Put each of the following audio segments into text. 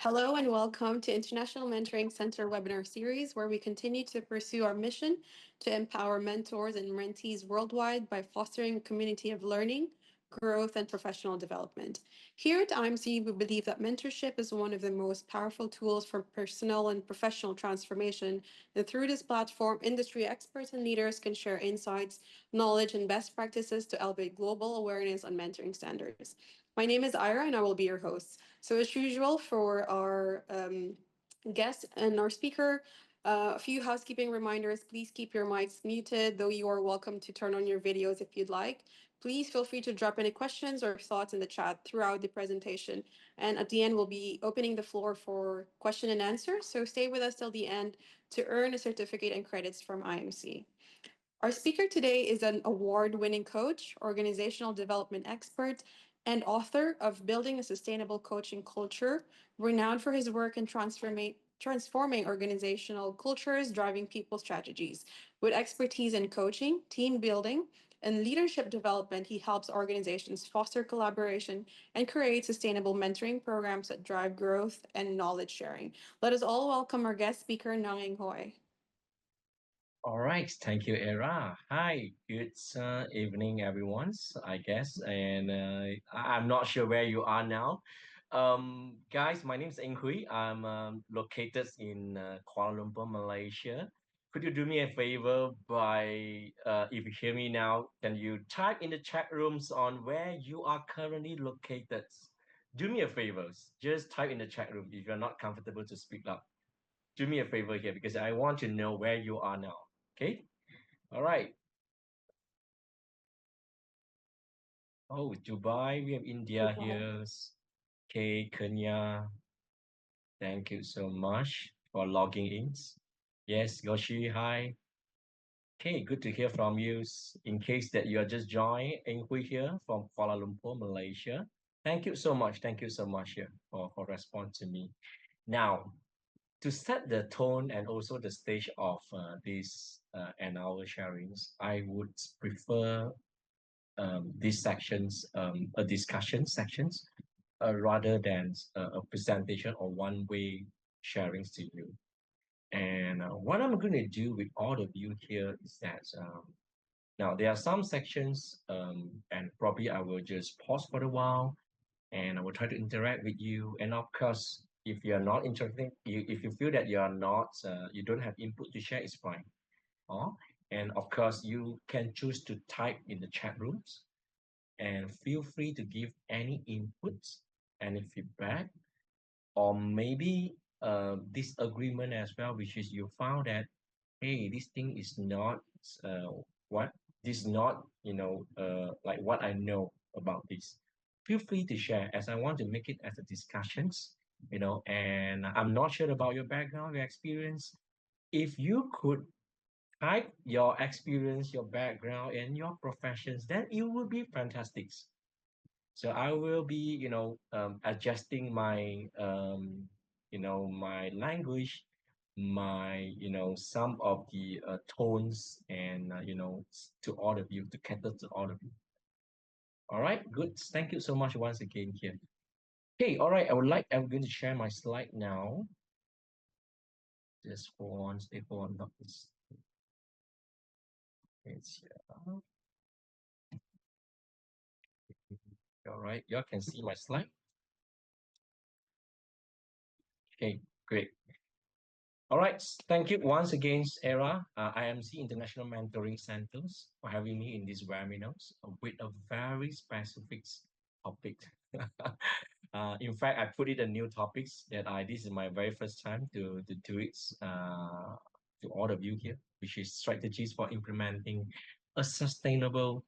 Hello and welcome to International Mentoring Center webinar series, where we continue to pursue our mission to empower mentors and mentees worldwide by fostering a community of learning, growth, and professional development. Here at IMC, we believe that mentorship is one of the most powerful tools for personal and professional transformation. And through this platform, industry experts and leaders can share insights, knowledge, and best practices to elevate global awareness on mentoring standards. My name is Ira, and I will be your host. So, as usual, for our guest and our speaker, a few housekeeping reminders. Please keep your mics muted, though you are welcome to turn on your videos if you'd like. Please feel free to drop any questions or thoughts in the chat throughout the presentation. And at the end, we'll be opening the floor for question and answer. So stay with us till the end to earn a certificate and credits from IMC. Our speaker today is an award winning coach, organizational development expert, and author of Building a Sustainable Coaching Culture, renowned for his work in transforming organizational cultures, driving people strategies. With expertise in coaching, team building, and leadership development, he helps organizations foster collaboration and create sustainable mentoring programs that drive growth and knowledge sharing. Let us all welcome our guest speaker, Eng Hooi. All right, thank you, Era. Hi, good evening, everyone. I guess, and I'm not sure where you are now. Guys, my name is Eng Hooi. I'm located in Kuala Lumpur, Malaysia. Could you do me a favor by, if you hear me now, can you type in the chat rooms on where you are currently located? Do me a favor, just type in the chat room if you're not comfortable to speak loud. Do me a favor here because I want to know where you are now. Okay. All right. Oh, Dubai. We have India here. Okay, Kenya. Thank you so much for logging in. Yes, Yoshi. Hi. Okay, good to hear from you. In case that you are just joining, Eng Hui here from Kuala Lumpur, Malaysia. Thank you so much. Thank you so much here for responding to me. Now, to set the tone and also the stage of this an hour sharings, I would prefer these sections, a discussion sections, rather than a presentation or one-way sharings to you. And what I'm going to do with all of you here is that now there are some sections, and probably I will just pause for a while, and I will try to interact with you. And of course, if you are not interested, if you feel that you are not, you don't have input to share, it's fine. Oh, and of course, you can choose to type in the chat rooms and feel free to give any inputs, any feedback, or maybe disagreement as well, which is you found that hey, this thing is not uh, what this is not like what I know about this. Feel free to share, as I want to make it as a discussions, and I'm not sure about your background, your experience. If you could type your experience, your background, and your professions, then it would be fantastic. So I will be, adjusting my, my language, my, some of the tones, and to all of you, to cater to all of you. All right, good. Thank you so much once again here. Okay, all right. I'm going to share my slide now. Just for one, stay for one, not this. It's all right. Y'all can see my slide. Okay, great. All right, thank you once again, Era, IMC International Mentoring Centers, for having me in this webinars with a very specific topic. In fact, I put it a new topics that this is my very first time to do it to all of you here, which is strategies for implementing a sustainable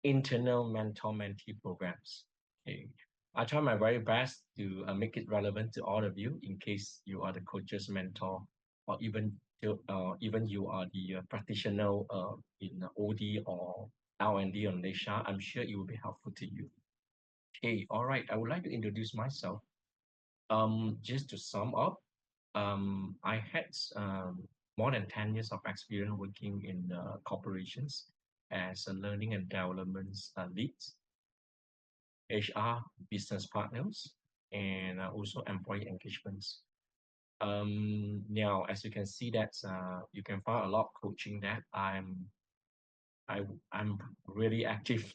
internal mentor-mentee programs. Okay. I try my very best to make it relevant to all of you in case you are the coach's mentor or even you are the practitioner in OD or L&D on Malaysia. I'm sure it will be helpful to you. Okay, all right. I would like to introduce myself. Just to sum up, I had more than 10 years of experience working in corporations as a learning and development lead, HR business partners, and also employee engagements. Now, as you can see, that you can find a lot of coaching that I, I'm really active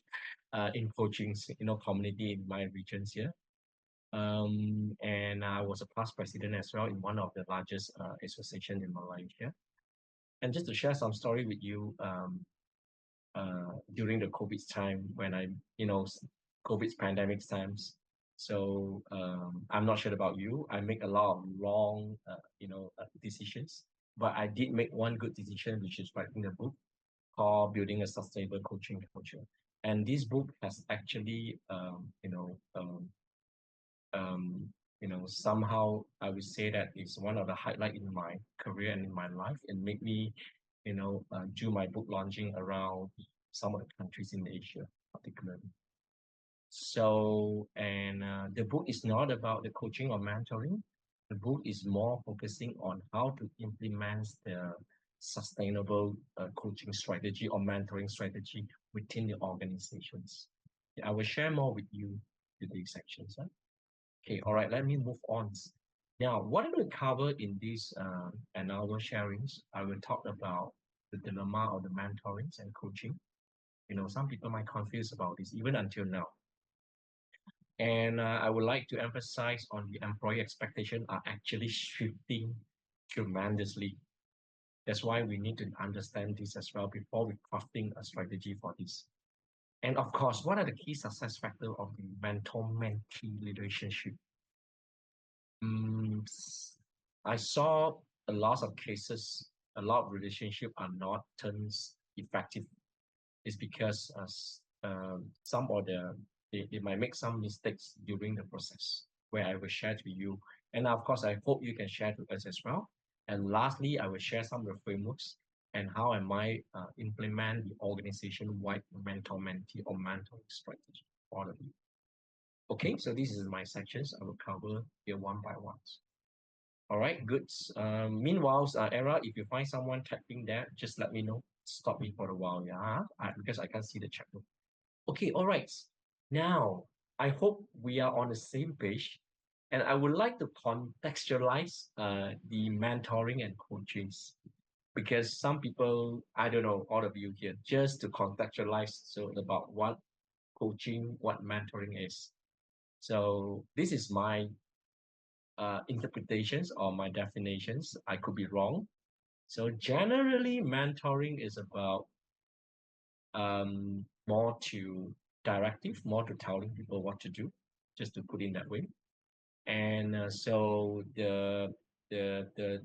in coaching, community in my regions here. And I was a past president as well in one of the largest association in Malaysia. And just to share some story with you, during the COVID time when COVID pandemic times. So I'm not sure about you. I make a lot of wrong, decisions, but I did make one good decision, which is writing a book called Building a Sustainable Coaching Culture. And this book has actually, um, somehow I would say that it's one of the highlight in my career and in my life, and made me, do my book launching around some of the countries in Asia, particularly. So, and the book is not about the coaching or mentoring. The book is more focusing on how to implement the sustainable coaching strategy or mentoring strategy within the organizations. I will share more with you in these sections. Huh? Okay, all right, let me move on. Now, what I'm going to cover in these an hour sharings, I will talk about the dilemma of the mentorings and coaching. Some people might confuse about this even until now. And I would like to emphasize on the employee expectation are actually shifting tremendously. That's why we need to understand this as well before we crafting a strategy for this. And of course, what are the key success factors of the mentor-mentee relationship? Mm, I saw a lot of cases, a lot of relationships are not turns effective. It's because some of they might make some mistakes during the process where I will share to you. And of course, I hope you can share to us as well. And lastly, I will share some of the frameworks and how am I implement the organization-wide mentor-mentee or mentoring strategy for all of you. Okay, so this is my sections. I will cover here one by one. All right, good. Meanwhile, Era, if you find someone typing that, just let me know. Stop me for a while, yeah, because I can't see the chat room. Okay, all right. Now, I hope we are on the same page, and I would like to contextualize the mentoring and coachings because some people, I don't know, all of you here, just to contextualize so about what coaching, what mentoring is. So this is my interpretations or my definitions. I could be wrong. So generally, mentoring is about more to directive, more to telling people what to do, just to put in that way. And so the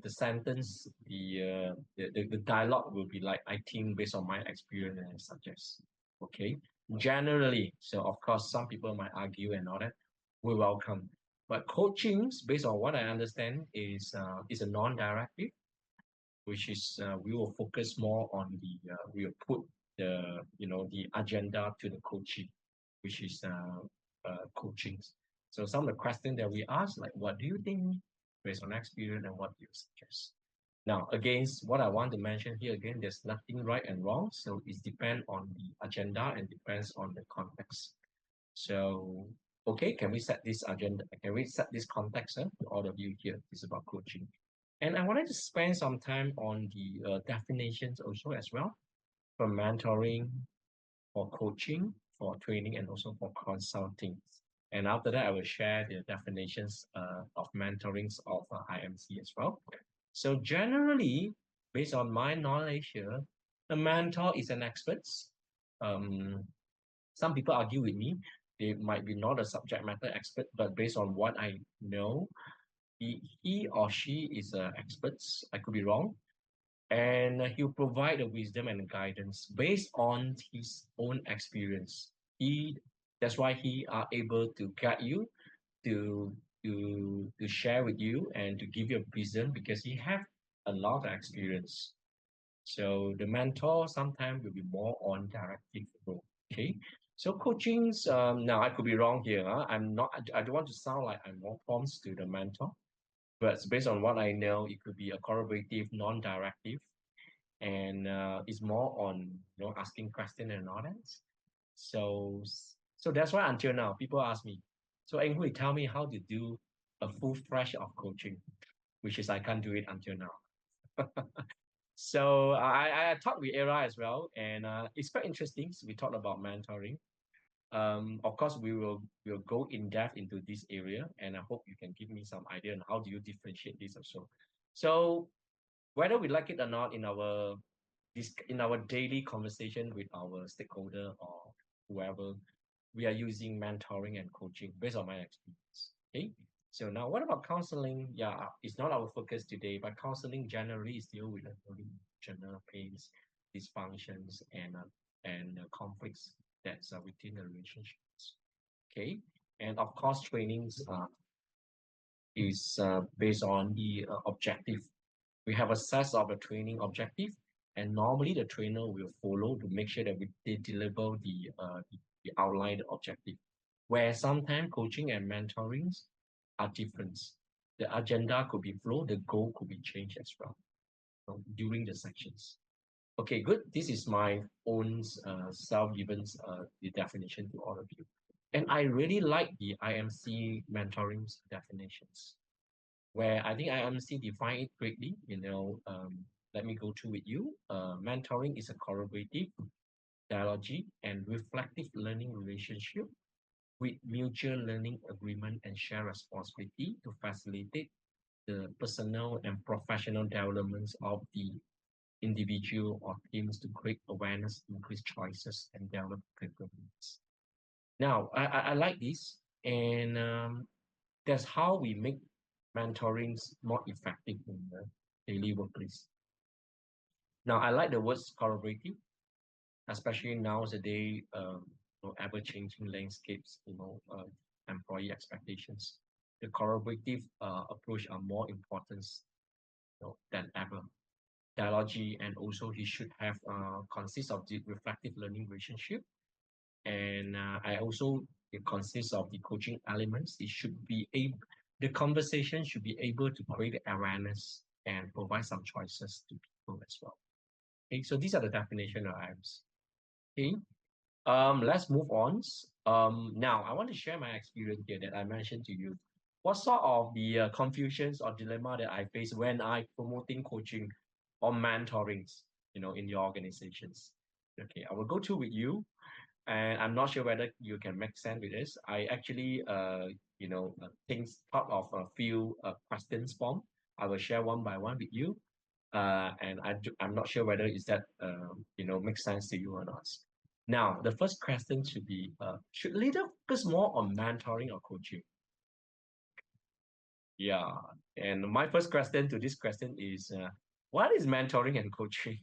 sentence, the dialogue will be like, I think based on my experience and suggest. Okay. Generally, so of course some people might argue and all that. We welcome. But coachings, based on what I understand, is a non-directive, which is we will focus more on we will put the agenda to the coaching, which is coaching. So some of the questions that we ask, like what do you think based on experience and what do you suggest? Now, against what I want to mention here again, there's nothing right and wrong. So it depends on the agenda and depends on the context. So, okay, can we set this agenda? Can we set this context to all of you here? This is about coaching. And I wanted to spend some time on the definitions also as well for mentoring, for coaching, for training, and also for consulting. And after that, I will share the definitions of mentorings of IMC as well. So generally, based on my knowledge here, a mentor is an expert. Um, some people argue with me. They might be not a subject matter expert, but based on what I know, he or she is an expert. I could be wrong. And he'll provide the wisdom and guidance based on his own experience. That's why he are able to guide you, to to share with you and to give you a wisdom because he have a lot of experience. So the mentor sometimes will be more on directive role. Okay. So coachings, now I could be wrong here. I'm not, I don't want to sound like I'm more prompts to the mentor, but based on what I know, it could be a collaborative, non-directive, and it's more on asking question and all that. So so that's why until now people ask me. So Eng Hooi, tell me how to do a full fresh of coaching, which is I can't do it until now. So I talked with Era as well, and it's quite interesting. So we talked about mentoring. Of course, we'll go in depth into this area, and I hope you can give me some idea on how do you differentiate this also. So whether we like it or not, in our daily conversation with our stakeholder or whoever, we are using mentoring and coaching based on my experience. Okay. So now, what about counseling? Yeah, it's not our focus today, but counseling generally is deal with emotional pains, dysfunctions, and conflicts that's within the relationships. Okay, and of course, trainings is based on the objective. We have a set of a training objective, and normally the trainer will follow to make sure that they deliver the outlined objective. Where sometimes coaching and mentoring are different. The agenda could be flow, the goal could be changed as well, during the sections. Okay, good. This is my own self-given the definition to all of you. And I really like the IMC mentoring definitions, where I think IMC define it greatly. Let me go through with you. Mentoring is a collaborative, dialogic, and reflective learning relationship with mutual learning agreement and share responsibility to facilitate the personal and professional developments of the individual or teams to create awareness, increase choices, and develop capabilities. Now, I like this, and that's how we make mentorings more effective in the daily workplace. Now, I like the words collaborative, especially nowadays, ever-changing landscapes, employee expectations. The collaborative approach are more important, than ever. Dialogy and also he should have consist of the reflective learning relationship, and I also it consists of the coaching elements. It should be able the conversation should be able to create awareness and provide some choices to people as well. Okay, so these are the definition of IMS. Okay, let's move on. Now I want to share my experience here that I mentioned to you. What sort of the confusions or dilemma that I face when I promoting coaching or mentorings, in your organizations. Okay, I will go through with you, and I'm not sure whether you can make sense with this. I actually, thought of a few questions form. I will share one by one with you, and I'm not sure whether is that makes sense to you or not. Now, the first question should be: should leader focus more on mentoring or coaching? Yeah, and my first question to this question is: what is mentoring and coaching?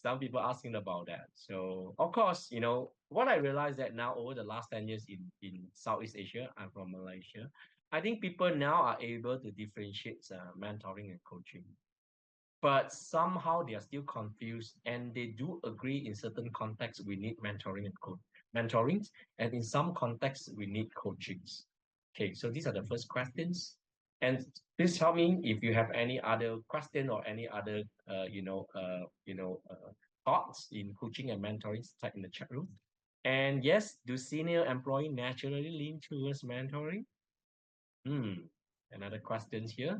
Some people asking about that. So of course, what I realized that now over the last 10 years in Southeast Asia, I'm from Malaysia, I think people now are able to differentiate mentoring and coaching. But somehow they are still confused, and they do agree in certain contexts we need mentoring and mentorings, and in some contexts we need coachings. Okay, so these are the first questions. And please tell me if you have any other question or any other thoughts in coaching and mentoring, type in the chat room. And yes, do senior employee naturally lean towards mentoring? Another question here.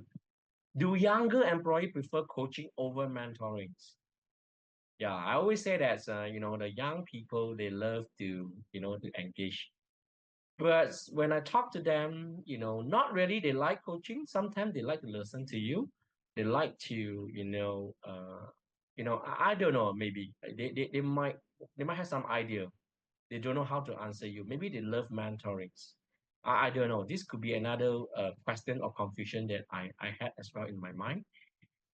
Do younger employee prefer coaching over mentoring? Yeah, I always say that the young people, they love to engage. But when I talk to them, not really they like coaching. Sometimes they like to listen to you. They like to, I don't know, maybe they might have some idea. They don't know how to answer you. Maybe they love mentorings. I don't know. This could be another question or confusion that I had as well in my mind.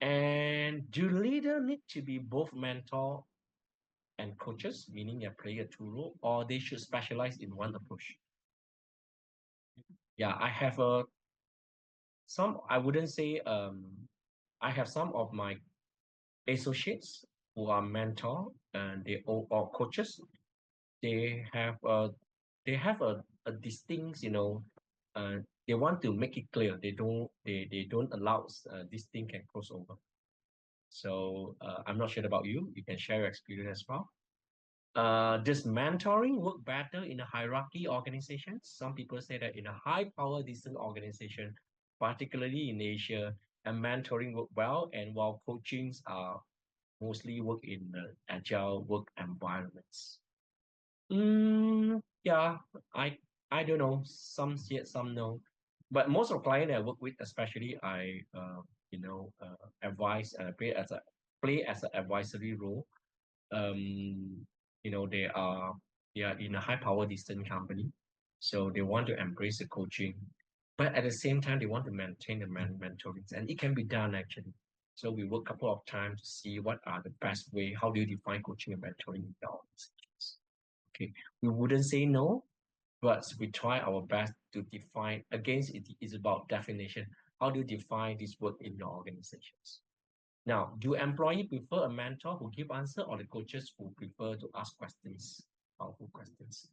And do leader need to be both mentor and coaches, meaning they play a two role, or they should specialize in one approach? Yeah, I have some. I wouldn't say I have some of my associates who are mentor and they or coaches. They have a a distinct, uh, they want to make it clear they don't allow this thing can cross over. So I'm not sure about you. You can share your experience as well. Does mentoring work better in a hierarchy organization? Some people say that in a high power distant organization, particularly in Asia, and mentoring work well, and while coachings are mostly work in agile work environments. Yeah, I I don't know. Some yes, some no. But most of client I work with, especially I advise play as an advisory role. Um, they are in a high power distant company, so they want to embrace the coaching, but at the same time they want to maintain the mentoring, and it can be done actually. So we work a couple of times to see what are the best way. How do you define coaching and mentoring in the organizations? Okay, we wouldn't say no, but we try our best to define. Against it is about definition. How do you define this word in your organizations? Now, do employee prefer a mentor who give answer or the coaches who prefer to ask questions, powerful questions?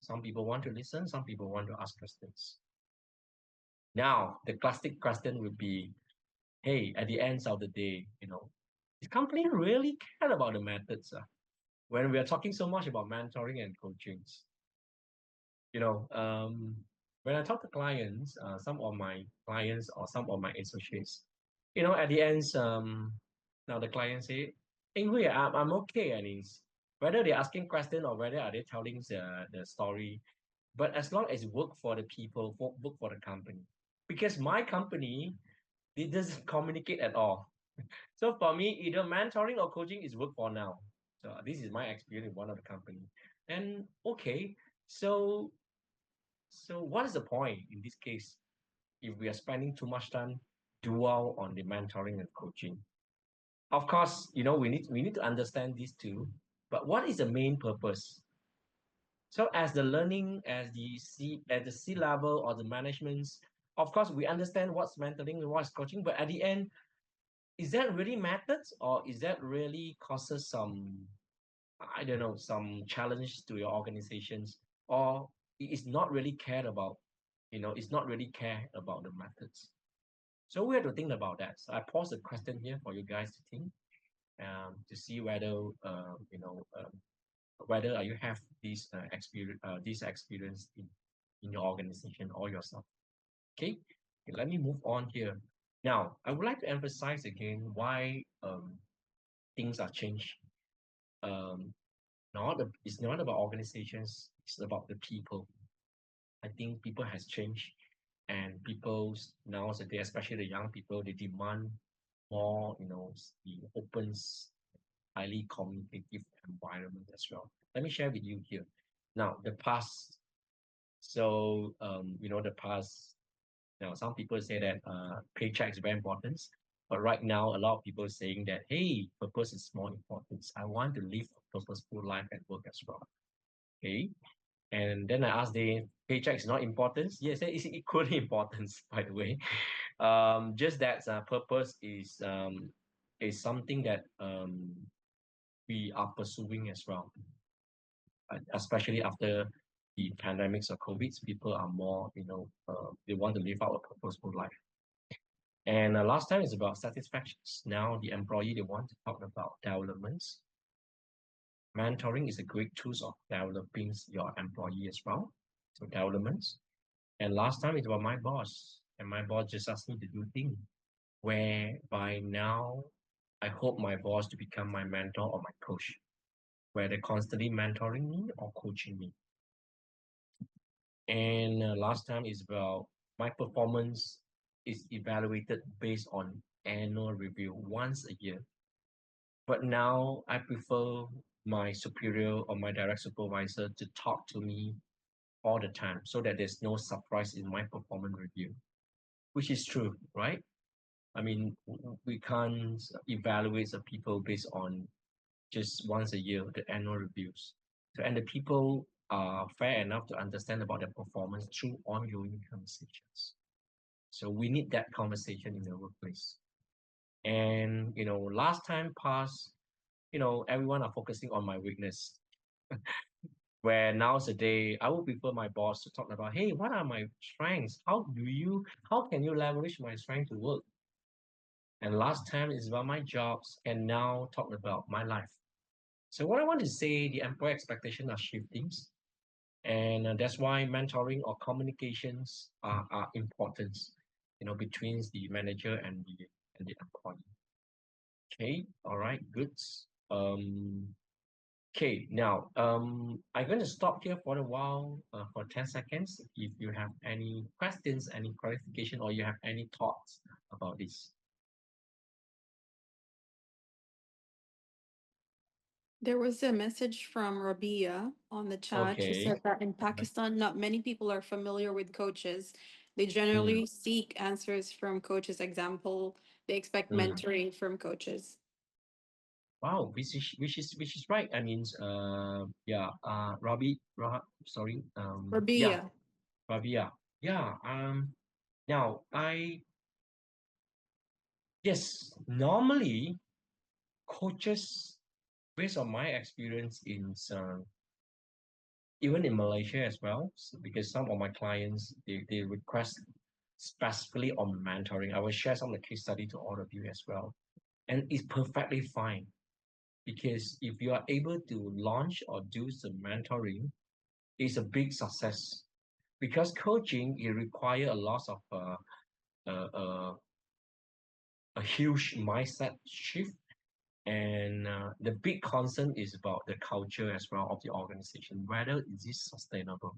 Some people want to listen, some people want to ask questions. Now, the classic question would be, hey, at the end of the day, is company really care about the methods? When we are talking so much about mentoring and coachings, you know, um, when I talk to clients, some of my clients or some of my associates, at the end, now the client say, Eng Hooi, I'm okay, and it's whether they're asking question or whether are they telling the story, but as long as work for the people, work for the company, because my company, it doesn't communicate at all. So for me, either mentoring or coaching is work for now. So this is my experience in one of the company. And okay, so what is the point in this case if we are spending too much time dwell on the mentoring and coaching? Of course, we need to understand these two. But what is the main purpose? So as the learning, at the C level or the managements, of course we understand what's mentoring and what's coaching. But at the end, is that really methods or is that really causes some, I don't know, some challenge to your organizations, or it is not really cared about, it's not really care about the methods. So we have to think about that. So I pause the question here for you guys to think, to see whether you have this experience in your organization or yourself. Okay, let me move on here. Now, I would like to emphasize again why things are changed. Um, it's not about organizations, it's about the people. I think people has changed, and people nowadays, especially the young people, they demand more, the open, highly communicative environment as well. Let me share with you here. Now, the past. So, the past. Now, some people say that paycheck is very important, but right now, a lot of people are saying that, hey, purpose is more important. I want to live a purposeful life at work as well. Okay. And then I asked the paycheck is not important. Yes, it is equally important, by the way. Just that purpose is something that we are pursuing as well, especially after the pandemics of COVID. People are more, they want to live out a purposeful life. And last time is about satisfactions. Now the employee, they want to talk about developments. Mentoring is a great tool of developing your employee as well. So developments. And last time it was my boss, and my boss just asked me to do things. Where by now, I hope my boss to become my mentor or my coach, where they're constantly mentoring me or coaching me. And last time is about my performance is evaluated based on annual review once a year. But now I prefer my superior or my direct supervisor to talk to me all the time so that there's no surprise in my performance review, which is true, right? I mean, we can't evaluate the people based on just once a year, the annual reviews. So, and the people are fair enough to understand about their performance through ongoing conversations. So we need that conversation in the workplace. And, last time past, everyone are focusing on my weakness. Where nowadays, I would prefer my boss to talk about, hey, what are my strengths? How can you leverage my strength to work? And last time is about my jobs, and now talk about my life. So what I want to say, the employee expectations are shifting, and that's why mentoring or communications are important, between the manager and the employee. Okay, all right, good. Um, okay, now I'm going to stop here for a while, for 10 seconds. If you have any questions, any clarification, or you have any thoughts about this. There was a message from Rabia on the chat. She Okay. said that in Right. Pakistan, not many people are familiar with coaches. They Mm, generally seek answers from coaches. Example, they expect mm. mentoring from coaches. Wow, which is right. I mean, yeah, sorry, yeah, Rabia. Rabia, yeah. Now yes, normally coaches, based on my experience in even in Malaysia as well, because some of my clients they request specifically on mentoring. I will share some of the case study to all of you as well, and it's perfectly fine because if you are able to launch or do some mentoring, it's a big success. Because coaching it require a lot of uh, uh, a huge mindset shift, and the big concern is about the culture as well of the organization, whether is this sustainable.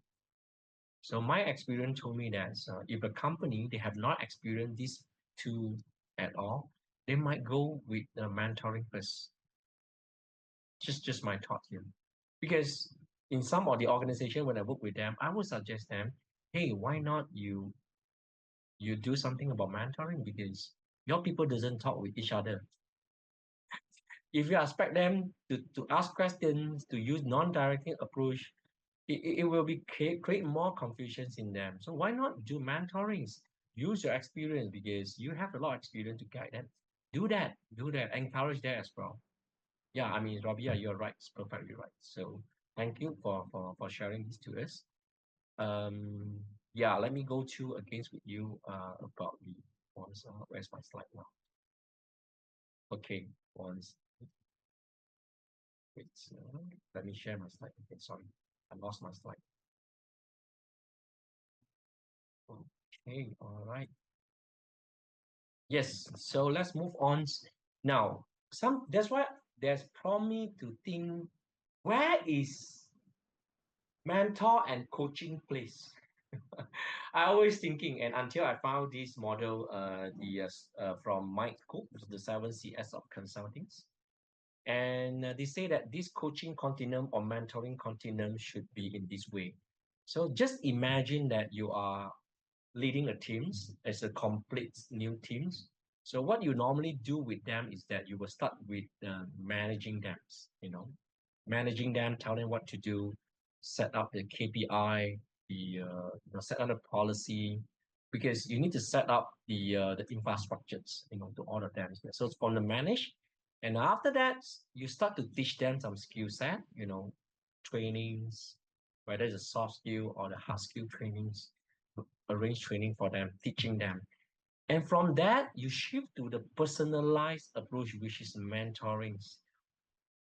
So my experience told me that if a company they have not experienced these two at all, they might go with the mentoring first. Just my thought here, because in some of the organization when I work with them, I would suggest them, hey, why not you do something about mentoring because your people doesn't talk with each other. If you expect them to ask questions, to use non-directing approach, it will be create more confusions in them. So why not do mentorings? Use your experience because you have a lot of experience to guide them. Do that, encourage that as well. Yeah, I mean, Rabia, you're right. It's perfectly right. So thank you for sharing this to us. Yeah, let me go to against with you about the once. Where's my slide now? Okay, once. Wait, let me share my slide. Okay, sorry, I lost my slide. Okay, all right. Yes, so let's move on. Now, that's why there's probably to think where is mentor and coaching place. I always thinking, and until I found this model, from Mike Cook, which is the 7 CS of consulting, and they say that this coaching continuum or mentoring continuum should be in this way. So just imagine that you are leading a teams as a complete new teams. So what you normally do with them is that you will start with managing them, managing them, tell them what to do, set up the KPI, set up a policy, because you need to set up the infrastructures, to all of them. So it's from the manage, and after that, you start to teach them some skill set, trainings, whether it's a soft skill or the hard skill trainings, arrange training for them, teaching them. And from that, you shift to the personalized approach, which is mentoring.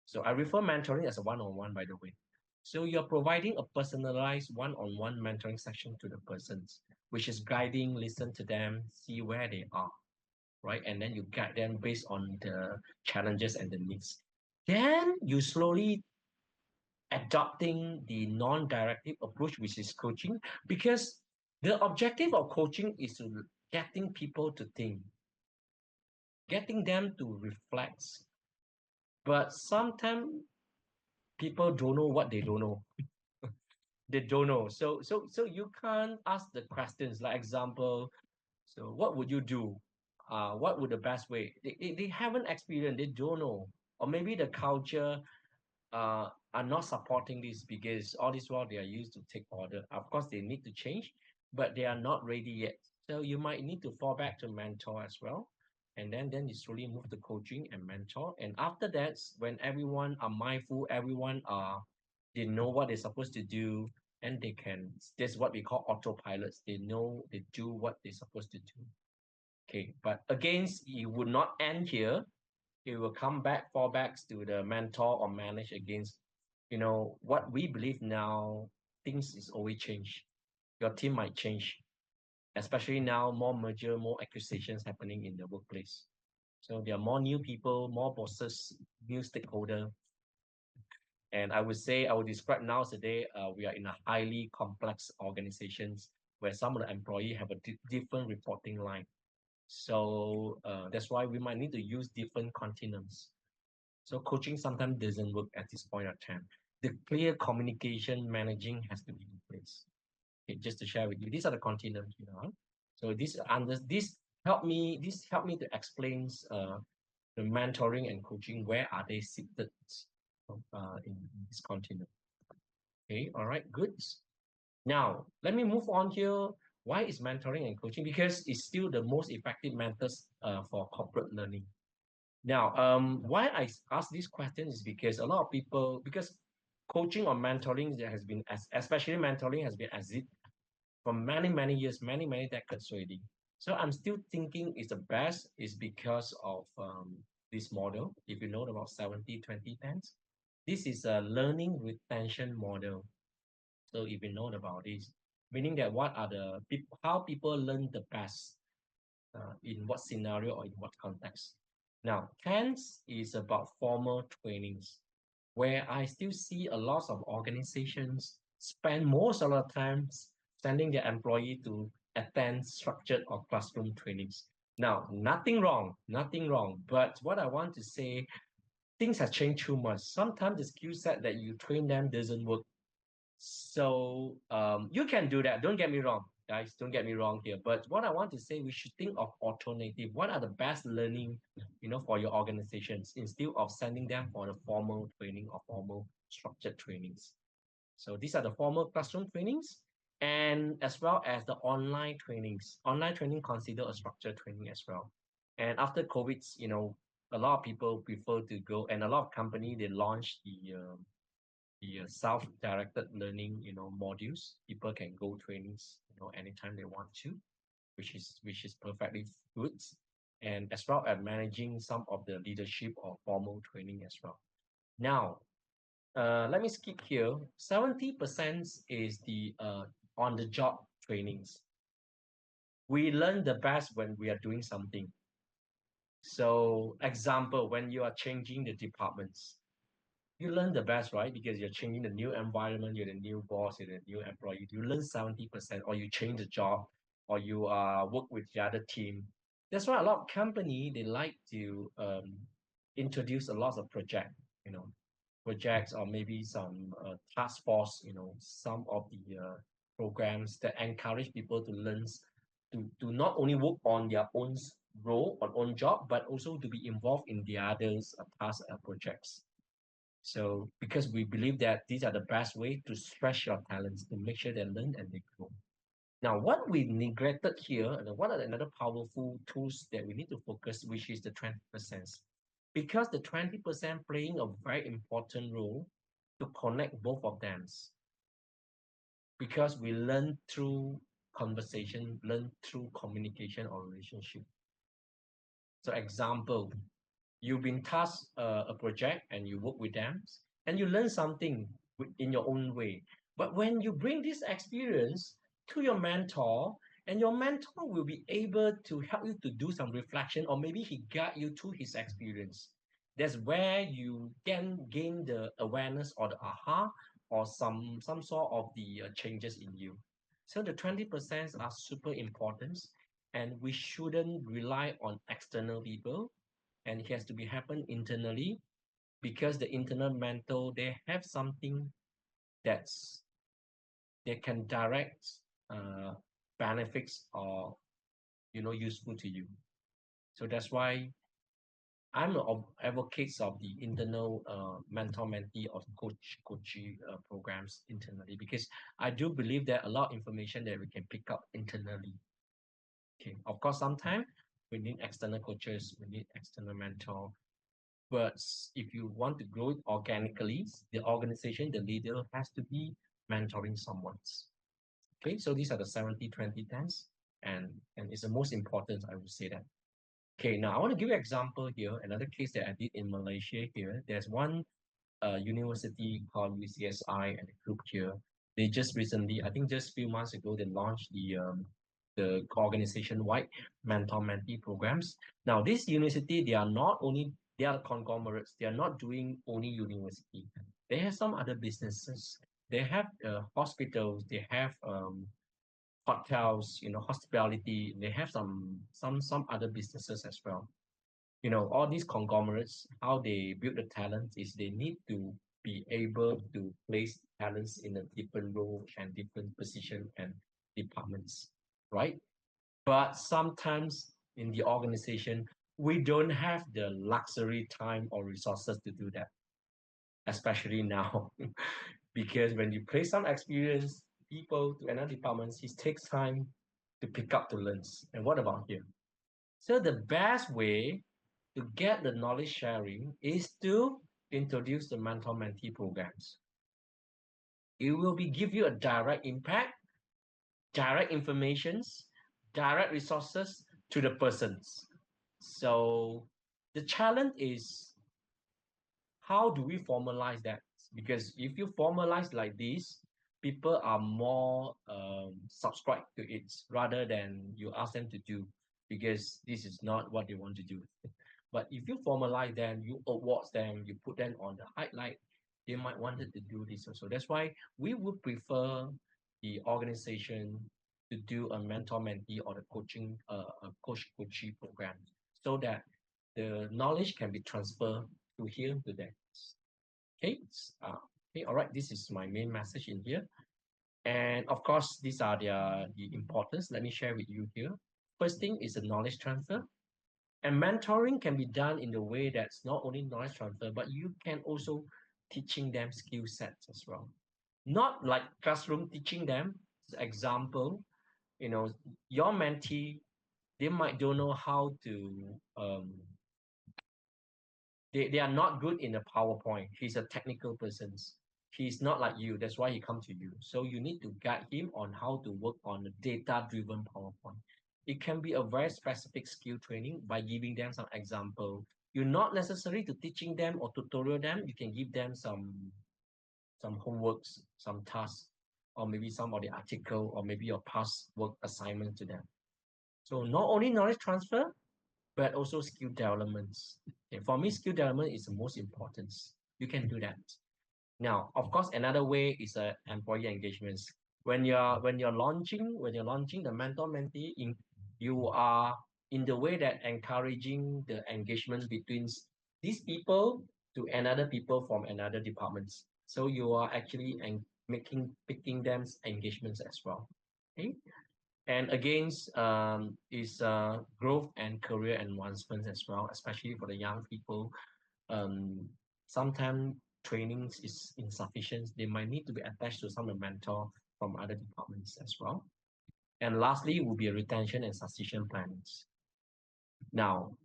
So I refer mentoring as a one-on-one, by the way. So you're providing a personalized one-on-one mentoring session to the persons, which is guiding, listen to them, see where they are, right? And then you guide them based on the challenges and the needs. Then you slowly adopting the non-directive approach, which is coaching, because the objective of coaching is to getting people to think, getting them to reflect. But sometimes people don't know what they don't know. They don't know. So you can't ask the questions. Like example, so what would you do? What would the best way? They haven't experienced. They don't know. Or maybe the culture are not supporting this because all this while they are used to take order. Of course, they need to change, but they are not ready yet. So you might need to fall back to mentor as well. And then you slowly move to coaching and mentor. And after that, when everyone are mindful, everyone they know what they're supposed to do, and they can, that's what we call autopilots. They know they do what they're supposed to do. Okay, but again, you would not end here. it will come back, fall back to the mentor or manage against, what we believe now, things is always change. Your team might change, especially now, more merger, more acquisitions happening in the workplace. So there are more new people, more bosses, new stakeholder. And I would say, I would describe nowadays, we are in a highly complex organizations where some of the employee have a different reporting line. So that's why we might need to use different continents. So coaching sometimes doesn't work at this point of time. The clear communication managing has to be in place. Okay, just to share with you, these are the continents, So this help me to explain the mentoring and coaching. Where are they seated in this continent? Okay, all right, good. Now let me move on here. Why is mentoring and coaching? Because it's still the most effective methods for corporate learning. Now, why I ask this question is because a lot of people, because coaching or mentoring there has been, especially mentoring has been as it for many, many years, many, many decades already. So I'm still thinking is the best is because of this model. If you know about 70-20-10, this is a learning retention model. So if you know about this, meaning that what are the people, how people learn the best in what scenario or in what context. Now, TENS is about formal trainings, where I still see a lot of organizations spend most of the time sending their employee to attend structured or classroom trainings. Now, nothing wrong, nothing wrong. But what I want to say, things have changed too much. Sometimes the skill set that you train them doesn't work. So you can do that. Don't get me wrong, guys. Don't get me wrong here. But what I want to say, we should think of alternative. What are the best learning, for your organizations instead of sending them for the formal training or formal structured trainings. So these are the formal classroom trainings, and as well as the online trainings. Online training consider a structured training as well. And after COVID, a lot of people prefer to go, and a lot of company they launched the self-directed learning, modules. People can go trainings, anytime they want to, which is perfectly good. And as well as managing some of the leadership or formal training as well. Now, let me skip here. 70% is the on-the-job trainings. We learn the best when we are doing something. So, example, when you are changing the departments, you learn the best, right? Because you're changing the new environment, you're the new boss, you're the new employee. You learn 70%, or you change the job, or you work with the other team. That's why a lot of company they like to introduce a lot of you know, projects or maybe some task force, some of the programs that encourage people to learn to not only work on their own role or own job, but also to be involved in the others task projects. So because we believe that these are the best way to stretch your talents to make sure they learn and they grow. Now, what we neglected here, and what are another powerful tools that we need to focus, which is the 20%. Because the 20% playing a very important role to connect both of them. Because we learn through conversation, learn through communication or relationship. So example, you've been tasked a project and you work with them and you learn something in your own way. But when you bring this experience to your mentor, and your mentor will be able to help you to do some reflection, or maybe he guide you through his experience. That's where you can gain the awareness or the aha or some sort of the changes in you. So the 20% are super important, and we shouldn't rely on external people, and it has to be happen internally, because the internal mental they have something that's they can direct uh, benefits or useful to you. So that's why I'm an advocate of the internal mentor mentee or coachee programs internally, because I do believe that a lot of information that we can pick up internally. Okay, of course sometimes we need external coaches, we need external mentor. But if you want to grow it organically, the organization, the leader has to be mentoring someone. Okay, so these are the 70-20-10s, and it's the most important, I would say that. Okay, now I want to give you an example here. Another case that I did in Malaysia here. There's one university called UCSI and a group here. They just recently, I think just a few months ago, they launched the organization-wide mentor-mentee programs. Now, this university, they are not only they are conglomerates. They are not doing only university. They have some other businesses. They have hospitals. They have hotels. Hospitality. They have some other businesses as well. All these conglomerates, how they build the talent is they need to be able to place talents in a different role and different position and departments, right? But sometimes in the organization, we don't have the luxury time or resources to do that, especially now. Because when you place some experienced people to another department, it takes time to pick up the learns. And what about here? So the best way to get the knowledge sharing is to introduce the mentor mentee programs. It will be give you a direct impact, direct informations, direct resources to the persons. So the challenge is how do we formalize that? Because if you formalize like this, people are more subscribed to it rather than you ask them to do because this is not what they want to do. But if you formalize them, you award them, you put them on the highlight, they might wanted to do this also. That's why we would prefer the organization to do a mentor mentee or the coaching a coach coachee program so that the knowledge can be transferred to here to there. Okay, okay, all right. This is my main message in here, and of course, these are the importance. Let me share with you here. First thing is the knowledge transfer, and mentoring can be done in the way that's not only knowledge transfer, but you can also teaching them skill sets as well. Not like classroom teaching them. Example, you know, your mentee, they might don't know how to they are not good in the PowerPoint. He's a technical person. He's not like you. That's why he come to you. So you need to guide him on how to work on a data-driven PowerPoint. It can be a very specific skill training by giving them some example. You're not necessary to teaching them or tutorial them. You can give them some homeworks, some tasks, or maybe some of the article, or maybe your past work assignment to them. So not only knowledge transfer, but also skill developments. Okay, for me, skill development is the most important. You can do that. Now, of course, another way is employee engagements. When you're launching the mentor mentee, you are in the way that encouraging the engagement between these people to another people from another departments. So you are actually picking them engagements as well. Okay, and against is growth and career advancements as well, especially for the young people. Um, Sometimes trainings is insufficient. They might need to be attached to some mentor from other departments as well. And lastly, will be a retention and succession plannings. Now,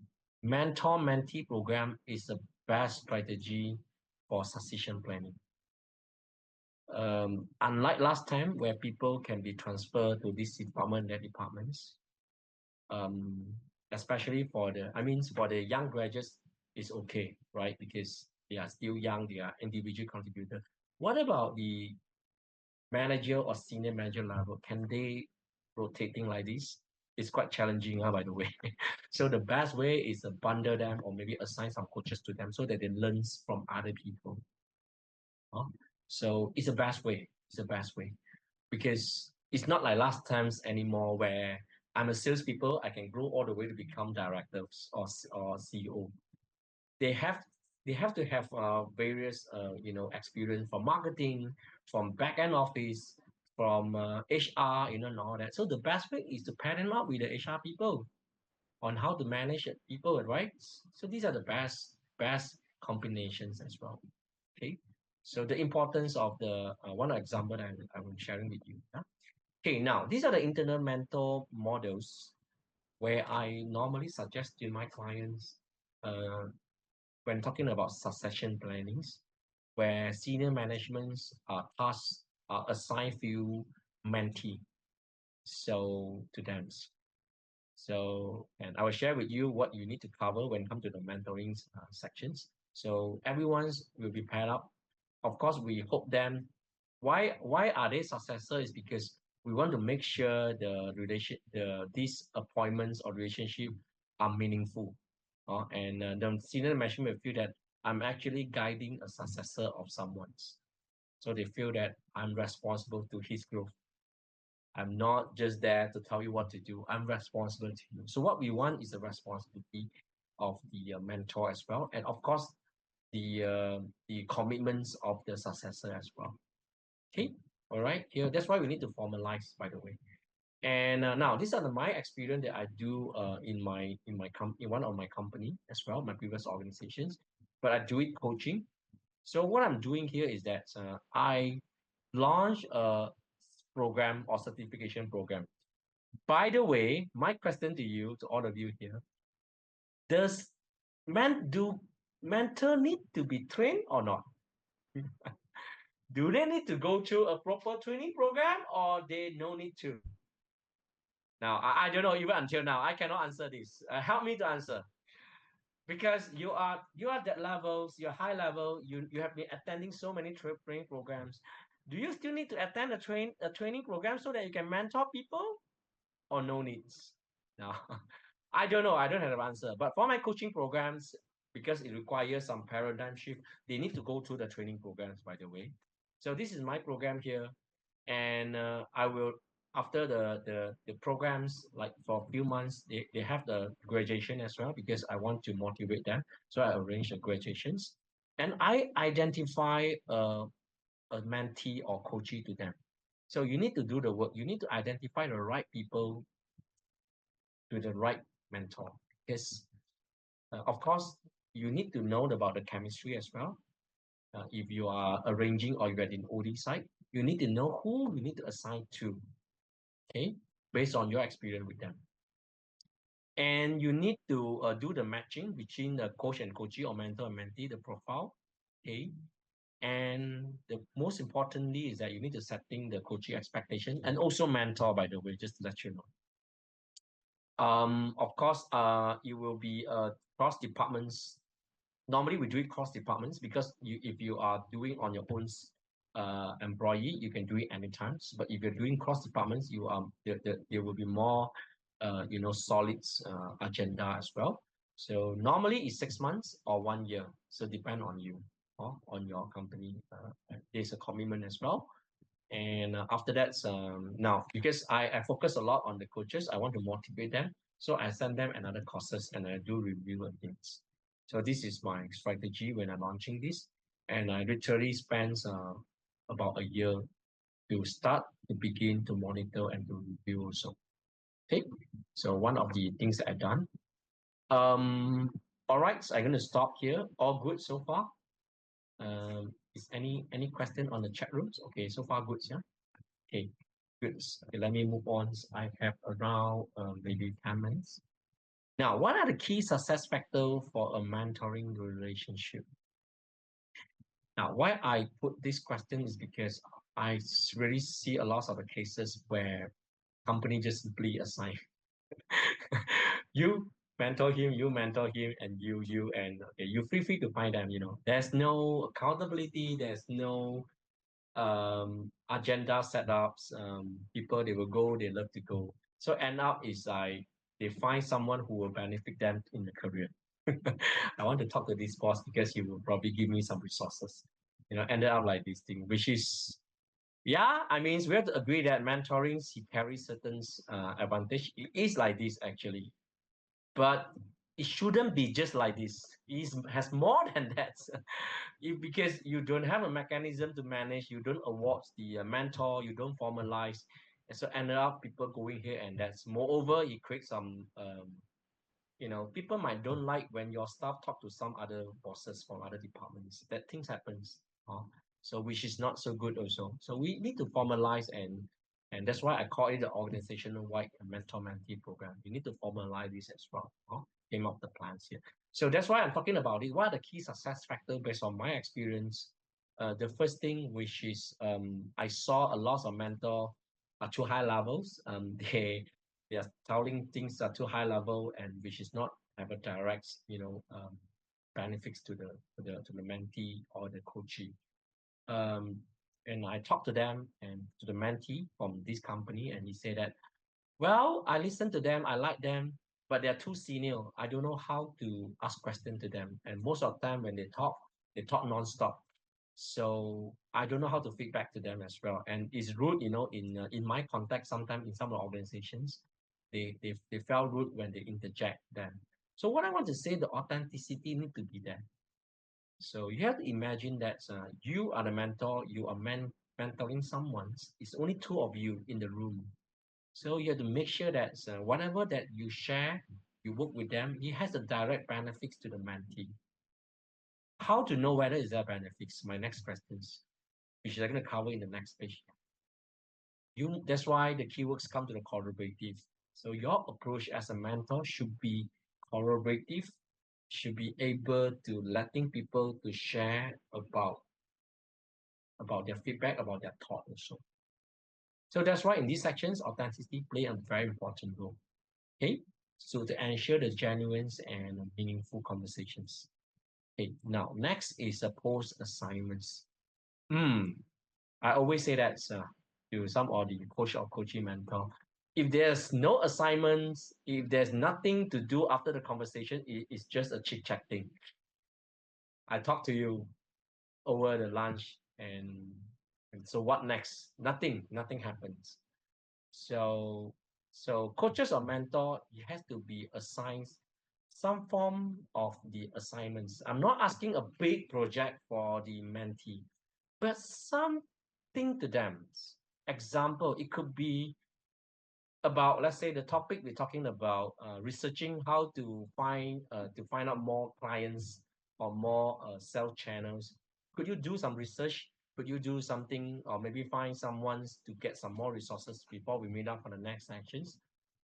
mentor mentee program is the best strategy for succession planning. Unlike last time where people can be transferred to this department, that departments, um, especially for the young graduates, it's okay, right? Because they are still young, they are individual contributor. What about the manager or senior manager level? Can they rotating like this? It's quite challenging, by the way. So the best way is to bundle them or maybe assign some coaches to them so that they learn from other people. Huh? So it's the best way. It's the best way because it's not like last times anymore where I'm a salespeople, I can grow all the way to become directors or CEO. They have they have to have various experience from marketing, from back end office, from HR, and all that. So the best way is to pair them up with the HR people on how to manage people, right? So these are the best combinations as well. Okay. So the importance of the one example that I'm sharing with you. Yeah? Okay, now these are the internal mentor models where I normally suggest to my clients when talking about succession plannings, where senior managements are tasked are assigned few mentee so to them. So, and I will share with you what you need to cover when it comes to the mentoring sections. So everyone's will be paired up. Of course, we hope them. Why are they successful? Is because we want to make sure these appointments or relationship are meaningful. And the senior management will feel that I'm actually guiding a successor of someone's. So they feel that I'm responsible to his growth. I'm not just there to tell you what to do. I'm responsible to you. So what we want is the responsibility of the mentor as well, and of course the commitments of the successor as well. Okay, all right. Here, that's why we need to formalize, by the way. And now these are my experience that I do in one of my company as well, my previous organizations. But I do it coaching. So what I'm doing here is that I launch a program or certification program. By the way, my question to you, to all of you here, does do mentor need to be trained or not? Do they need to go through a proper training program or they no need to? Now, I don't know even until now. I cannot answer this. Help me to answer because you are that levels, you're high level. You have been attending so many training programs. Do you still need to attend a training program so that you can mentor people? Or no needs? No, I don't know. I don't have an answer. But for my coaching programs, because it requires some paradigm shift, they need to go through the training programs, by the way. So this is my program here. And I will, after the programs, like for a few months, they have the graduation as well because I want to motivate them. So I arrange the graduations. And I identify a mentee or coachee to them. So you need to do the work. You need to identify the right people to the right mentor. Because, of course, you need to know about the chemistry as well. If you are arranging or you're in OD side, you need to know who you need to assign to, okay, based on your experience with them. And you need to do the matching between the coach and coachee or mentor and mentee, the profile, okay. And the most importantly is that you need to setting the coaching expectation and also mentor, by the way, just to let you know. Of course, it will be cross departments. Normally, we do it cross departments because if you are doing on your own employee, you can do it anytime. But if you're doing cross departments, there will be more, solid agenda as well. So normally it's 6 months or 1 year. So depend on you, on your company. There's a commitment as well. And after that, now because I focus a lot on the coaches, I want to motivate them. So I send them another courses and I do review and things. So this is my strategy when I'm launching this. And I literally spend about a year to start, to begin, to monitor, and to review also. Okay. So one of the things that I've done. All right, so I'm going to stop here. All good so far. Is any question on the chat rooms? Okay, so far good, yeah. Okay, good. Okay, let me move on. I have around maybe 10 minutes. Now, what are the key success factors for a mentoring relationship? Now, why I put this question is because I really see a lot of the cases where company just simply assign you you mentor him, and and okay, you free to find them. There's no accountability. There's no agenda setups. People they will go, they love to go. So end up is like they find someone who will benefit them in the career. I want to talk to this boss because he will probably give me some resources. Ended up like this thing, which is yeah. I mean, we have to agree that mentoring he carries certain advantage. It is like this actually, but it shouldn't be just like this. It has more than that. Because you don't have a mechanism to manage, you don't award the mentor, you don't formalize, and so ended up people going here and that's. Moreover, it creates some people might don't like when your staff talk to some other bosses from other departments. That things happens. uh, so which is not so good also. So we need to formalize, and that's why I call it the organizational wide mentor mentee program. You need to formalize this as well. Came up the plans here. So that's why I'm talking about it. What are the key success factors based on my experience? The first thing, which is I saw a lot of mentor too high levels. They they are telling things are too high level and which is not have a direct, benefits to the mentee or the coachee. Um, and I talked to them and to the mentee from this company, and he said that, well, I listen to them, I like them, but they're too senior. I don't know how to ask questions to them. And most of the time when they talk nonstop. So I don't know how to feedback to them as well. And it's rude, in my context, sometimes in some of the organizations, they felt rude when they interject them. So what I want to say, the authenticity need to be there. So you have to imagine that you are the mentor, you are mentoring someone. It's only two of you in the room. So you have to make sure that whatever that you share, you work with them, it has a direct benefits to the mentee. How to know whether is there benefits? My next questions, which I'm going to cover in the next page. That's why the keywords come to the collaborative. So your approach as a mentor should be collaborative, should be able to letting people to share about their feedback, about their thought also. So that's why in these sections, authenticity play a very important role. Okay, so to ensure the genuine and meaningful conversations. Okay, now next is a post assignments. I always say that to some of the coach or coaching mentor, if there's no assignments, if there's nothing to do after the conversation, it's just a chit chat thing. I talk to you over the lunch, and so what next? Nothing happens. So, so coaches or mentor, it has to be assigned some form of the assignments. I'm not asking a big project for the mentee, but something to them. Example, it could be about, let's say, the topic we're talking about, researching how to find out more clients or more sales channels. Could you do some research? Could you do something, or maybe find someone to get some more resources before we meet up for the next sections?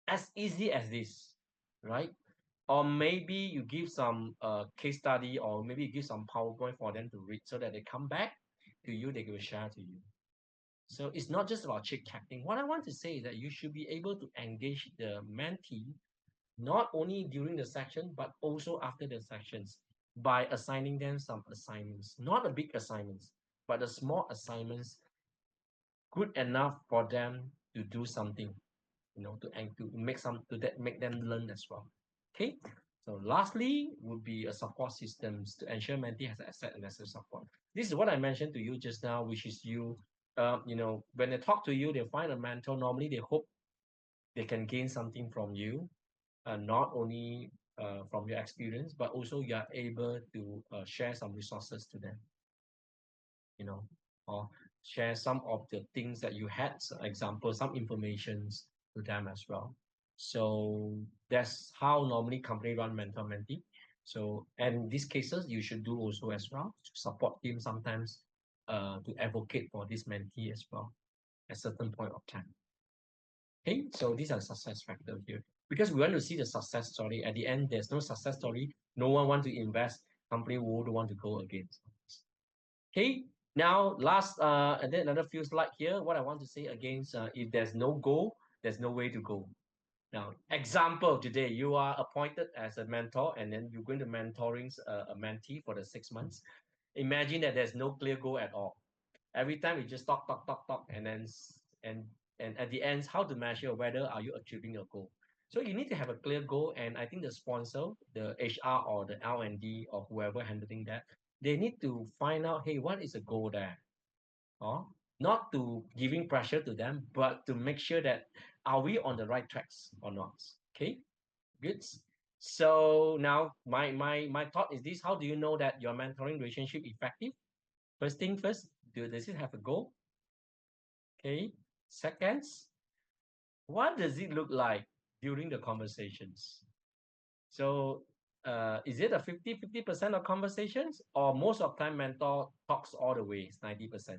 As easy as this, right? Or maybe you give some case study, or maybe you give some PowerPoint for them to read so that they come back to you, they will share to you. So it's not just about chit chatting. What I want to say is that you should be able to engage the mentee not only during the section, but also after the sections by assigning them some assignments, not the big assignments, but the small assignments good enough for them to do something, to make make them learn as well. Okay. So lastly would be a support systems to ensure mentee has asset and necessary support. This is what I mentioned to you just now, which is when they talk to you, they find a mentor. Normally, they hope they can gain something from you, not only from your experience, but also you are able to share some resources to them, you know, or share some of the things that you had, so example, some informations to them as well. So that's how normally company run mentor mentee. So, and in these cases, you should do also as well to support him sometimes to advocate for this mentee as well at certain point of time. Okay, so these are success factors here. Because we want to see the success story. At the end, there's no success story. No one want to invest. Company would want to go against. Okay, now last and then another few slide here. What I want to say again, if there's no goal, there's no way to go. Now, example today, you are appointed as a mentor, and then you're going to mentoring a mentee for the 6 months. Imagine that there's no clear goal at all. Every time you just talk, and then and at the end, how to measure whether are you achieving your goal. So you need to have a clear goal, and I think the sponsor, the HR or the L&D or whoever handling that, they need to find out, hey, what is the goal there? Or not to giving pressure to them, but to make sure that are we on the right tracks or not? Okay, good. So now my thought is this: how do you know that your mentoring relationship effective? First thing first, does it have a goal? Okay. Seconds, what does it look like during the conversations? So is it a 50% of conversations, or most of time mentor talks all the way, 90%?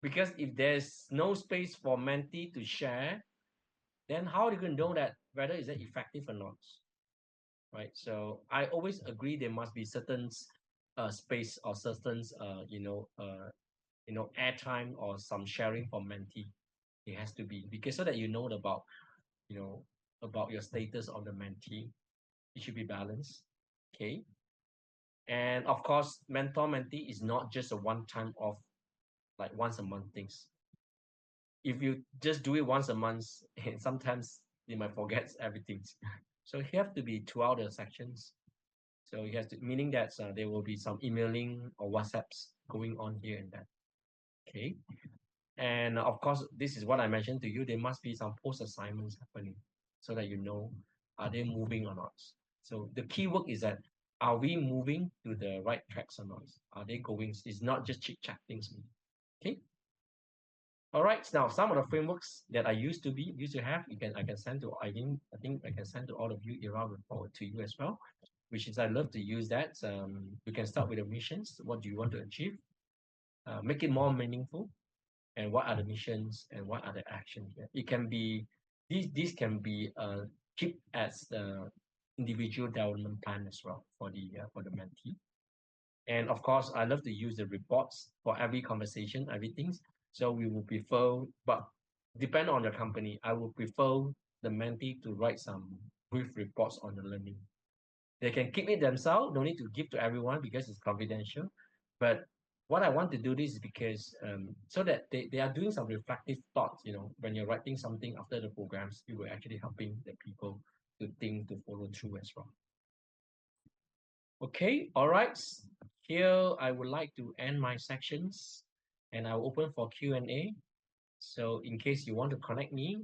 Because if there's no space for mentee to share, then how are you going to know that whether is it effective or not? Right. So I always agree there must be certain space or certain airtime or some sharing for mentee. It has to be because so that you know about you know, about your status of the mentee. It should be balanced. Okay. And of course, mentor mentee is not just a one time off, like once a month things. If you just do it once a month, sometimes you might forget everything. So you have to be throughout the sections. So you have to, meaning that there will be some emailing or WhatsApps going on here and there. Okay. And of course, this is what I mentioned to you. There must be some post assignments happening so that you know, are they moving or not. So the key work is that, are we moving to the right tracks or not? Are they going? It's not just chit chat things. Okay. All right. Now some of the frameworks that I used to have, I can send to I think I can send to all of you. Ira will forward to you as well. Which is I love to use that. You can start with the missions. What do you want to achieve? Make it more meaningful, and what are the missions and what are the actions. Yeah. It can be these can be keep as the individual development plan as well for the mentee. And of course, I love to use the reports for every conversation, everything. So we will prefer, but depend on the company, I will prefer the mentee to write some brief reports on the learning. They can keep it themselves, no need to give to everyone because it's confidential. But what I want to do this is because so that they are doing some reflective thoughts, when you're writing something after the programs, you will actually helping the people to think, to follow through as well. Okay, all right. Here I would like to end my sections and I'll open for Q&A. So in case you want to connect me,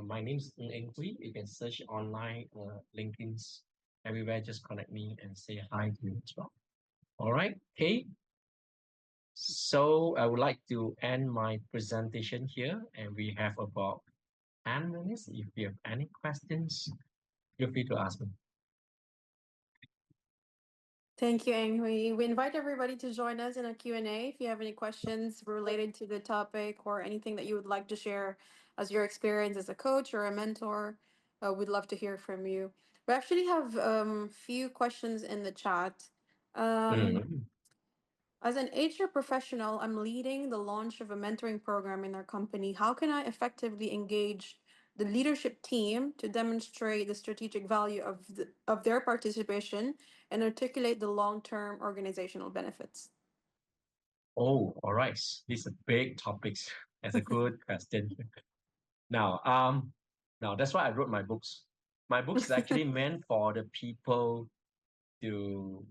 my name is Eng Hooi. You can search online, LinkedIn's everywhere. Just connect me and say hi to me as well. All right. Okay. So I would like to end my presentation here, and we have about 10 minutes. If you have any questions, feel free to ask me. Thank you, Eng Hooi. We invite everybody to join us in a Q&A. If you have any questions related to the topic or anything that you would like to share as your experience as a coach or a mentor, we'd love to hear from you. We actually have a few questions in the chat. Um, Mm. as an HR professional, I'm leading the launch of a mentoring program in our company. How can I effectively engage the leadership team to demonstrate the strategic value of their participation and articulate the long-term organizational benefits? Oh, all right. These are big topics. That's a good question. Now, now that's why I wrote my books. My books is actually meant for the people to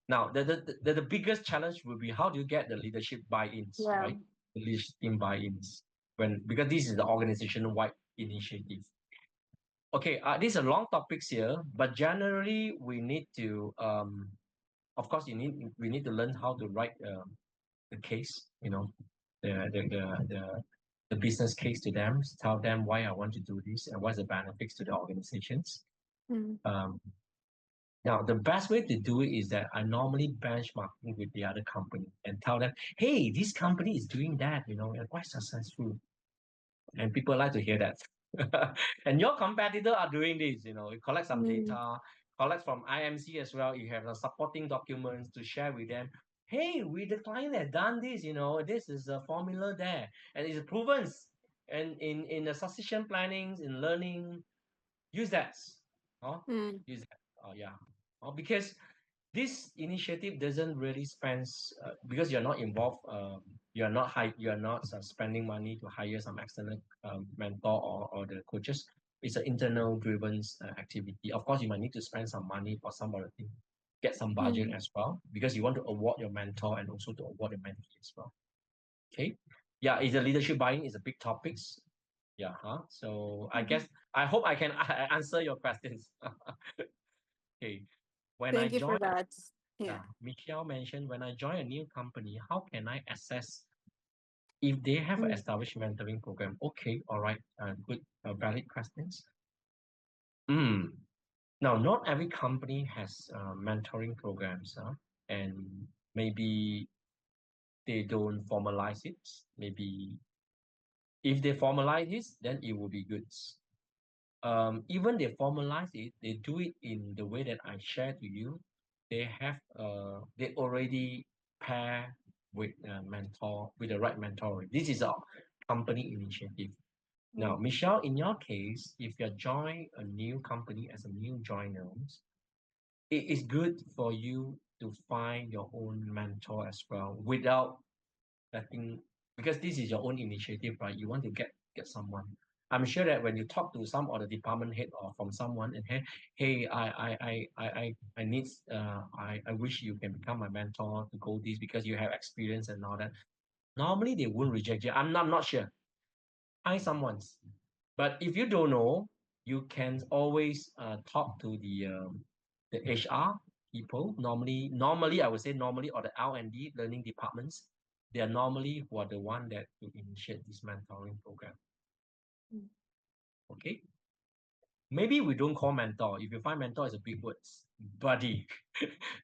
now the biggest challenge will be how do you get the leadership buy-ins, Yeah. right? The leadership team buy-ins when because this is the organization-wide initiative. Okay, these are long topics here, but generally we need to of course we need to learn how to write the case, the the the the the business case to them, tell them why I want to do this and what's the benefits to the organizations. Mm. Um, Now, the best way to do it is that I normally benchmarking with the other company and tell them, hey, this company is doing that, and quite successful. And people like to hear that. And your competitor are doing this, you collect some Mm. data, collect from IMC as well. You have the supporting documents to share with them. Hey, we the client has done this, this is a formula there. And it's proven. And in the succession plannings, in learning, use that. Huh? Mm. Use that. Oh yeah. Because this initiative doesn't really spend because you're not involved. You're not spending money to hire some external mentor or the coaches. It's an internal driven activity. Of course, you might need to spend some money for some of the things, get some budget Mm. as well because you want to award your mentor and also to award the mentee as well. Okay, yeah, is the leadership buying is a big topics. Yeah, huh? So I Mhm. guess I hope I can answer your questions. Okay, when I Thank you for join, that. Yeah. Michelle mentioned when I join a new company, how can I assess if they have an Mm. established mentoring program? Okay, all right, good, valid questions. Mm. Now, not every company has mentoring programs, and maybe they don't formalize it. Maybe if they formalize this, then it will be good. Even they formalize it, they do it in the way that I share to you. They already pair with a mentor with the right mentor. This is a company initiative. Now, Mm. Michelle, in your case, if you join a new company as a new joiner, it is good for you to find your own mentor as well without letting, because this is your own initiative, right? You want to get someone. I'm sure that when you talk to some other department head or from someone and hey, I need I wish you can become my mentor to go this because you have experience and all that. Normally they won't reject you. I'm not sure. Find someone's. But if you don't know, you can always talk to the HR people. Normally I would say normally or the L&D learning departments. They are normally who are the one that to initiate this mentoring program. Mm. Okay, maybe we don't call mentor. If you find mentor is a big word, buddy.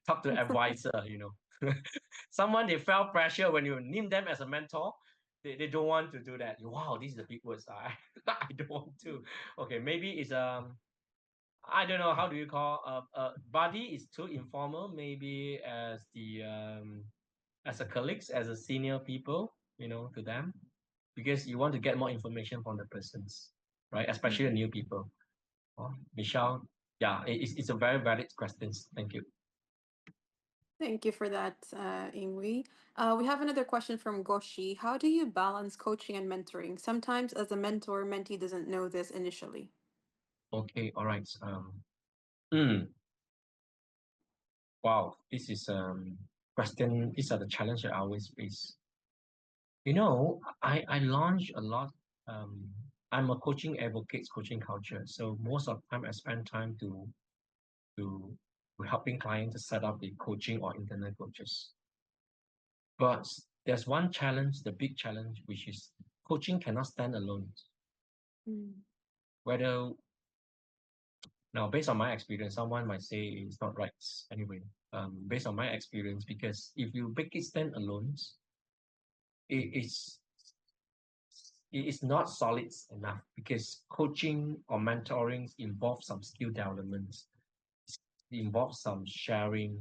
Talk to advisor. Someone they felt pressure when you name them as a mentor. They don't want to do that. Wow, this is a big word. I don't want to. Okay, maybe it's I don't know how do you call buddy is too informal. Maybe as the as a colleagues, as a senior people, to them, because you want to get more information from the persons, right? Especially the Mhm. new people. Oh, Michelle, yeah, it's a very valid question. Thank you. Thank you for that, Ingwi. We have another question from Goshi. How do you balance coaching and mentoring? Sometimes, as a mentor, mentee doesn't know this initially. Okay, all right. Mm, wow, this is question. These are the challenges I always face. I launch a lot. Um, I'm a coaching advocate, coaching culture. So most of the time, I spend time to to helping clients to set up the coaching or internet coaches. But there's one challenge, the big challenge, which is coaching cannot stand alone. Mm. Whether now, based on my experience, someone might say it's not right. Anyway, based on my experience, because if you make it stand alone, it is it is not solid enough because coaching or mentoring involves some skill developments, it involves some sharing,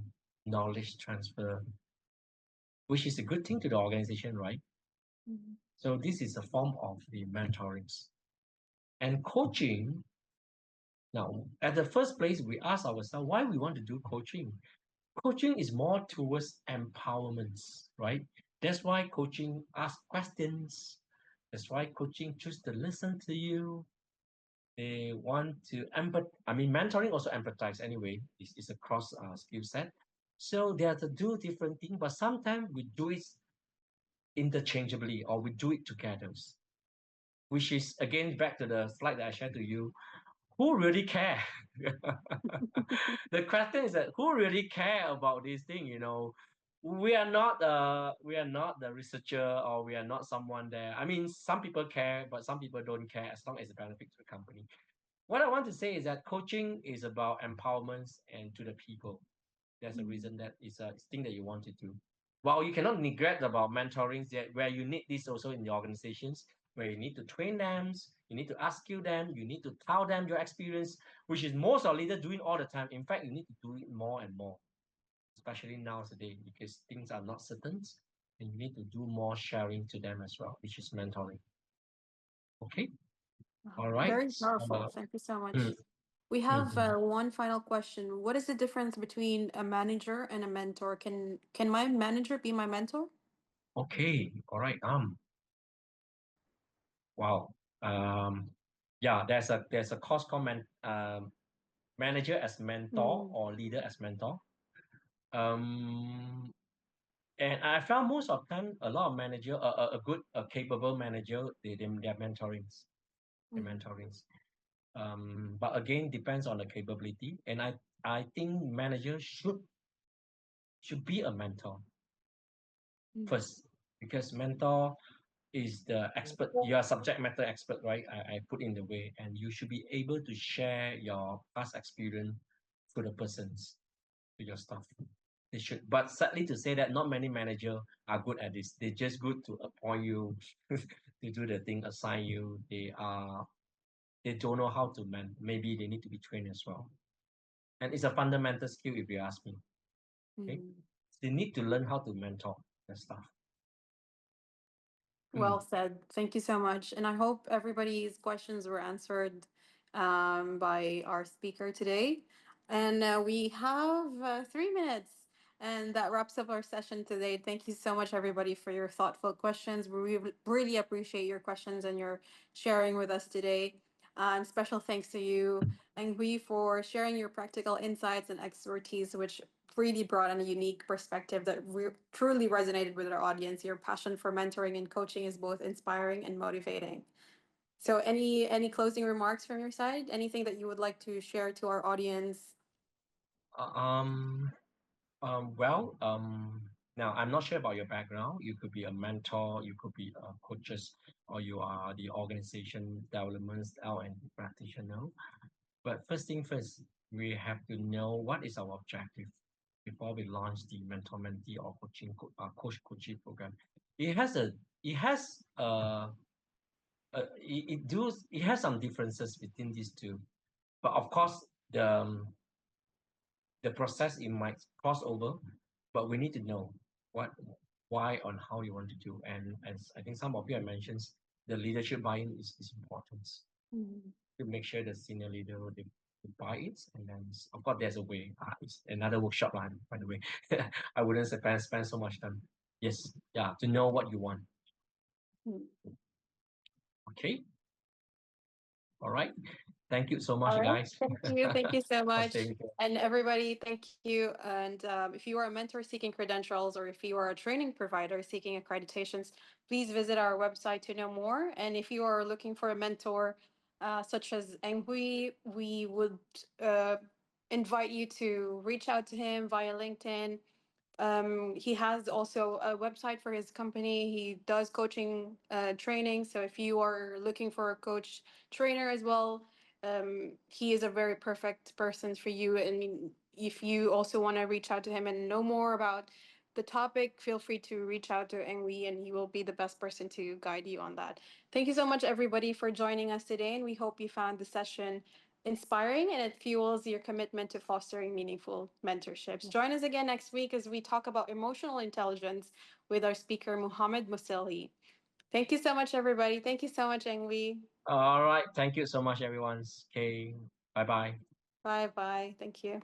knowledge transfer, which is a good thing to the organization, right? Mhm. So this is a form of the mentoring. And coaching, now, at the first place, we ask ourselves why we want to do coaching. Coaching is more towards empowerment, right? That's why coaching asks questions. That's why coaching choose to listen to you. They want to empath. I mean, mentoring also empathize anyway. It's a cross skill set. So they have to do different things, but sometimes we do it interchangeably or we do it together, which is again back to the slide that I shared to you. Who really care? The question is that who really care about this thing? We are not the researcher or we are not someone there. I mean, some people care, but some people don't care as long as it benefits the company. What I want to say is that coaching is about empowerment and to the people. There's a Mm. reason that it's a thing that you want to do. While you cannot neglect about mentoring, that where you need this also in the organizations, where you need to train them, you need to upskill them, you need to tell them your experience, which is most of leaders doing all the time. In fact, you need to do it more and more, especially nowadays, because things are not certain, and you need to do more sharing to them as well, which is mentoring. Okay, all right. Very Uh, powerful. Thank you so mm, much. We have mhm. one final question. What is the difference between a manager and a mentor? Can my manager be my mentor? Okay, all right. Wow. Um, yeah, there's a course called manager as mentor Mm. or leader as mentor. Um, and I found most of the time a lot of manager, a good, a capable manager, they're they're Mm. mentorings. But again, depends on the capability. And I think manager should be a mentor Mm. first because mentor is the expert. You are subject matter expert, right? I put in the way, and you should be able to share your past experience to the persons, to your staff. They should, but sadly to say that not many managers are good at this. They're just good to appoint you, to do the thing, assign you. They don't know how to man. Maybe they need to be trained as well. And it's a fundamental skill if you ask me. Okay, Mm. they need to learn how to mentor the staff. Well said. Thank you so much. And I hope everybody's questions were answered by our speaker today. And we have 3 minutes. And that wraps up our session today. Thank you so much, everybody, for your thoughtful questions. We really appreciate your questions and your sharing with us today. And special thanks to you, Eng Hooi, for sharing your practical insights and expertise, which really brought in a unique perspective that truly resonated with our audience. Your passion for mentoring and coaching is both inspiring and motivating. So, any closing remarks from your side? Anything that you would like to share to our audience? Uh, Um, well, now I'm not sure about your background. You could be a mentor, you could be a coaches, or you are the organization development L&D practitioner. But first thing first, we have to know what is our objective before we launch the mentor mentee or coaching program. It has a it has it has some differences between these two. But of course, the process it might cross over, but we need to know what, why, and how you want to do. And as I think some of you have mentioned, the leadership buy-in is important Mhm. to make sure the senior leader they buy it. And then of course there's a way. It's another workshop line, by the way. I wouldn't spend so much time. Yes, yeah, to know what you want. Okay, all right. Thank you so much, All right. guys, Thank you. Thank you so for much. staying here. And everybody, thank you. And if you are a mentor seeking credentials or if you are a training provider seeking accreditations, please visit our website to know more. And if you are looking for a mentor such as Eng Hooi, we would invite you to reach out to him via LinkedIn. He has also a website for his company. He does coaching training. So if you are looking for a coach trainer as well, he is a very perfect person for you. I mean, if you also want to reach out to him and know more about the topic, feel free to reach out to Engwi and he will be the best person to guide you on that. Thank you so much, everybody, for joining us today. And we hope you found the session inspiring and it fuels your commitment to fostering meaningful mentorships. Join us again next week as we talk about emotional intelligence with our speaker, Muhammad Musilhi. Thank you so much, everybody. Thank you so much, Engwi. All right. Thank you so much, everyone. Okay. Bye bye. Bye bye. Thank you.